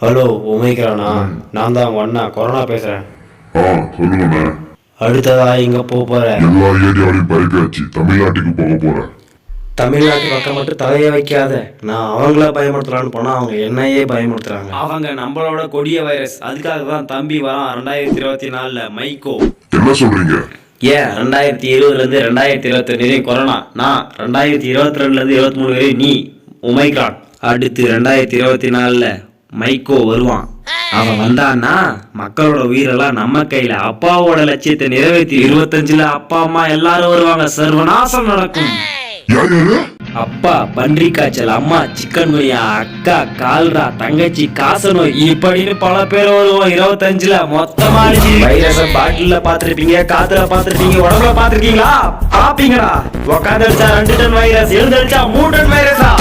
Hello ஒமைக்கிறானா? நான் தான் உங்க அண்ணா கொரோனா பேசுறேன். சொல்லுங்கண்ணே. அடுத்ததா எங்க போற? எல்லா ஏரியாவிலையும் பரப்பியாச்சு. தமிழ்நாட்டுக்கு போக போறேன். தமிழ்நாட்டு பக்கம் மட்டும் தலைய வைக்காத. நான் அவங்கள பயமுறுத்தலான்னு போனா அவங்க என்னையே பயமுறுத்துறாங்க. அவங்க நம்மளோட கொடிய வைரஸ். அதுக்காக தான் தம்பி வரான் 2024 மைக்கோ. என்ன சொல்றீங்க? ஏன் 2020 2021 கொரோனா, நான் 2022 23 வரை நீ ஒமைக்ரான். அடுத்து 2024 மைக்கோ வருவான். அவன் வந்தான்னா மக்களோட உயிரெல்லாம் நம்ம கையில. அப்பாவோட லட்சியத்தை நிறைவேற்றி 25 அப்பா அம்மா எல்லாரும் வருவாங்க. சர்வநாசம் நடக்கும். அப்பா பன்றி காய்ச்சல், அம்மா சிக்கன் குனியா, அக்கா கால்ரா, தங்கச்சி காசநோய், இப்படின்னு பல பேர் வருவோம். 25 மொத்தமா வைரஸ பாட்டில பாத்துருப்பீங்க, காத்துல பாத்துருப்பீங்க, உடம்புல பாத்துருக்கீங்களா? பாப்பீங்களா? உக்காந்து அடிச்சா 2 டன் வைரஸ், எழுந்தடிச்சா 3 டன் வைரஸா?